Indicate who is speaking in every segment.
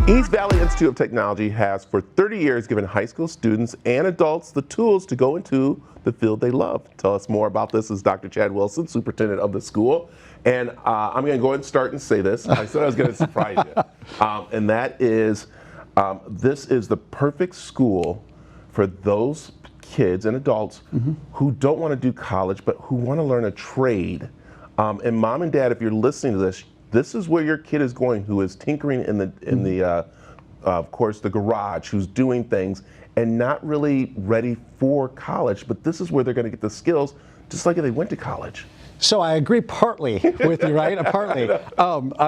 Speaker 1: East Valley Institute of Technology has for 30 years given high school students and adults the tools to go into the field they love. Tell us more about this is Dr. Chad Wilson, superintendent of the school. And I'm going to go ahead and start and say this. I said I was going to surprise you. And that is, this is the perfect school for those kids and adults who don't want to do college, but who want to learn a trade. And mom and dad, if you're listening to this, this is where your kid is going, who is tinkering in the of course, the garage, who's doing things and not really ready for college. But this is where they're going to get the skills, just like if they went to college.
Speaker 2: So I agree partly with you, right? Partly.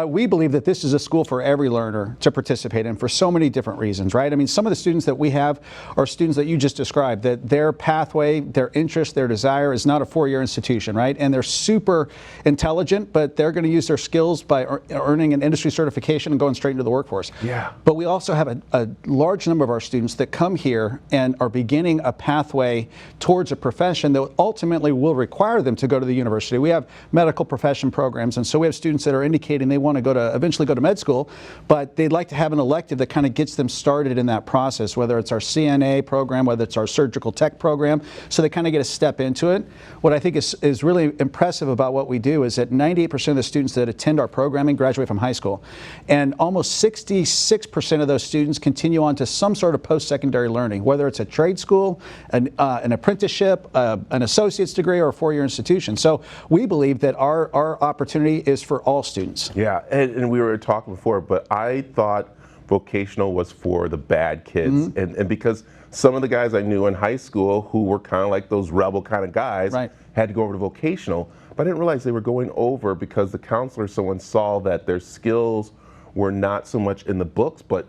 Speaker 2: We believe that this is a school for every learner to participate in for so many different reasons, right? I mean, some of the students that we have are students that you just described, that their pathway, their interest, their desire is not a four-year institution, right? And they're super intelligent, but they're going to use their skills by earning an industry certification and going straight into the workforce.
Speaker 1: Yeah.
Speaker 2: But we also have a large number of our students that come here and are beginning a pathway towards a profession that ultimately will require them to go to the university. We have medical profession programs, and so we have students that are indicating they want to eventually go to med school, but they'd like to have an elective that kind of gets them started in that process, whether it's our CNA program, whether it's our surgical tech program, so they kind of get a step into it. What I think is really impressive about what we do is that 98% of the students that attend our programming graduate from high school, and almost 66% of those students continue on to some sort of post-secondary learning, whether it's a trade school, an apprenticeship, an associate's degree, or a four-year institution. So we believe that our opportunity is for all students.
Speaker 1: Yeah, and we were talking before, but I thought vocational was for the bad kids. And because some of the guys I knew in high school who were kind of like those rebel kind of guys had to go over to vocational, but I didn't realize they were going over because the counselor, someone saw that their skills were not so much in the books, but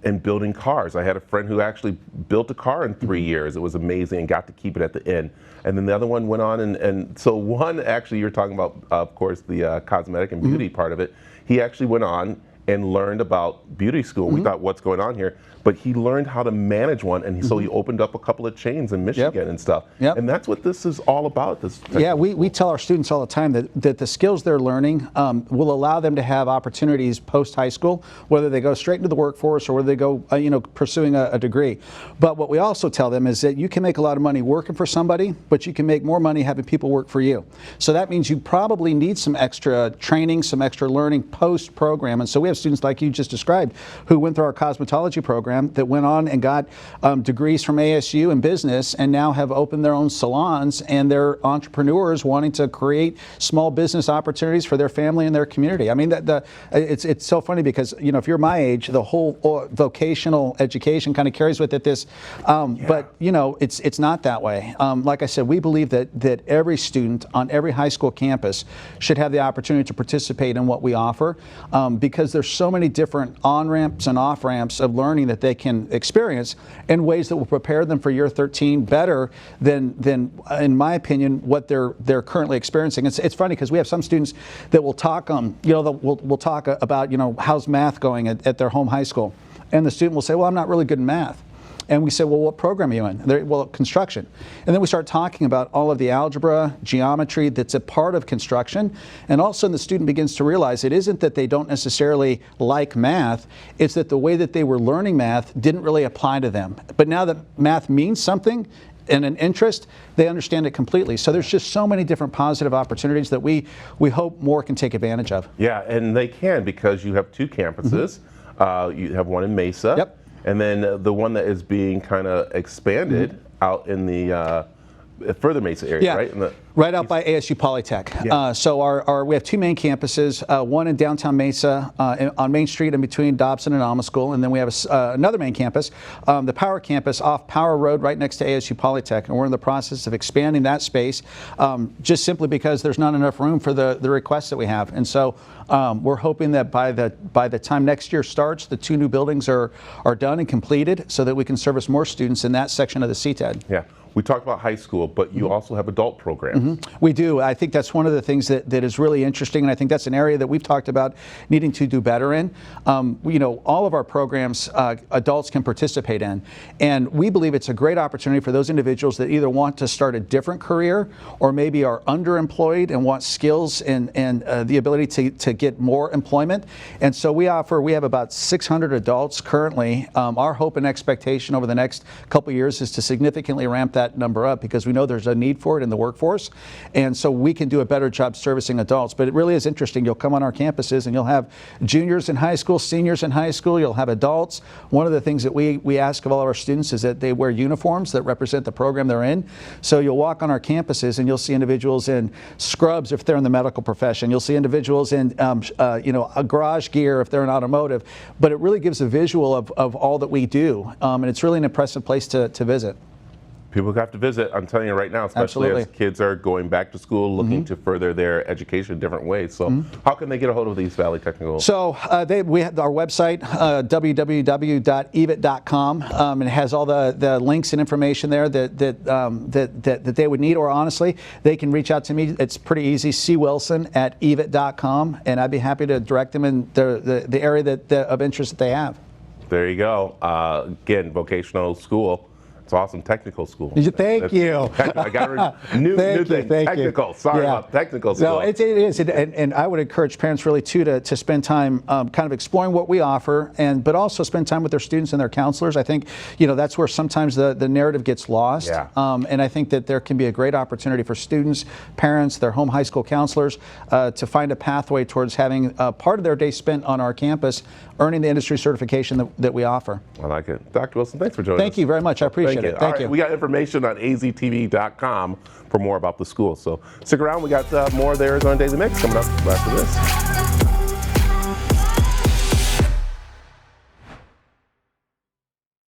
Speaker 1: in building cars. I had a friend who actually built a car in 3 years. It was amazing and got to keep it at the end. And then the other one went on and so one, actually you're talking about, of course, the cosmetic and beauty part of it. He actually went on and learned about beauty school. We thought, what's going on here? But he learned how to manage one, and so he opened up a couple of chains in Michigan and stuff. And that's what this is all about.
Speaker 2: Yeah, we tell our students all the time that the skills they're learning will allow them to have opportunities post-high school, whether they go straight into the workforce or whether they go pursuing a degree. But what we also tell them is that you can make a lot of money working for somebody, but you can make more money having people work for you. So that means you probably need some extra training, some extra learning post-program. And so we have students like you just described who went through our cosmetology program that went on and got degrees from ASU in business and now have opened their own salons, and they're entrepreneurs wanting to create small business opportunities for their family and their community. I mean, it's so funny because, if you're my age, the whole vocational education kind of carries with it this, but it's not that way. Like I said, we believe that every student on every high school campus should have the opportunity to participate in what we offer, because there's so many different on-ramps and off-ramps of learning that they can experience in ways that will prepare them for year 13 better than in my opinion, what they're currently experiencing. It's funny because we have some students that will talk, we'll talk about, how's math going at their home high school, and the student will say, well, I'm not really good in math. And we say, well, what program are you in? Well, construction. And then we start talking about all of the algebra, geometry that's a part of construction. And all of a sudden the student begins to realize it isn't that they don't necessarily like math, it's that the way that they were learning math didn't really apply to them. But now that math means something and an interest, they understand it completely. So there's just so many different positive opportunities that we hope more can take advantage of.
Speaker 1: Yeah, and they can, because you have two campuses. You have one in Mesa. And then the one that is being kind of expanded out in the further Mesa area, right?
Speaker 2: Right out by ASU Polytech. So we have two main campuses, one in downtown Mesa on Main Street in between Dobson and Alma School, and then we have another main campus, the Power Campus off Power Road right next to ASU Polytech, and we're in the process of expanding that space just simply because there's not enough room for the requests that we have. And so we're hoping that by the time next year starts, the two new buildings are done and completed so that we can service more students in that section of the CTED.
Speaker 1: Yeah. We talked about high school, but you also have adult programs.
Speaker 2: We do. I think that's one of the things that is really interesting, and I think that's an area that we've talked about needing to do better in. All of our programs adults can participate in, and we believe it's a great opportunity for those individuals that either want to start a different career or maybe are underemployed and want skills and the ability to get more employment. And so we have about 600 adults currently. Our hope and expectation over the next couple of years is to significantly ramp that number up, because we know there's a need for it in the workforce, and so we can do a better job servicing adults. But it really is interesting. You'll come on our campuses and you'll have juniors in high school, seniors in high school, you'll have adults. One of the things that we ask of all of our students is that they wear uniforms that represent the program they're in. So you'll walk on our campuses and you'll see individuals in scrubs if they're in the medical profession. You'll see individuals in a garage gear if they're in automotive. But it really gives a visual of all that we do, and it's really an impressive place to visit.
Speaker 1: People have to visit. I'm telling you right now, especially
Speaker 2: Absolutely.
Speaker 1: as kids are going back to school, looking to further their education in different ways. So how can they get a hold of East Valley Technical?
Speaker 2: So we have our website, www.evit.com, and it has all the links and information there that they would need. Or honestly, they can reach out to me. It's pretty easy, cwilson@evit.com, and I'd be happy to direct them in the area of interest that they have.
Speaker 1: There you go. Again, vocational school. It's awesome. Technical school.
Speaker 2: Thank you.
Speaker 1: I got new thing. Technical. Sorry about technical school.
Speaker 2: No, it is. And I would encourage parents really too to spend time kind of exploring what we offer, but also spend time with their students and their counselors. I think that's where sometimes the narrative gets lost.
Speaker 1: Yeah.
Speaker 2: And I think that there can be a great opportunity for students, parents, their home high school counselors to find a pathway towards having part of their day spent on our campus, earning the industry certification that we offer.
Speaker 1: I like it. Dr. Wilson, thanks for joining us.
Speaker 2: Thank you very much. I appreciate it. Thank you.
Speaker 1: We got information on aztv.com for more about the school. So stick around. We got more of the Arizona Daily Mix coming up after this.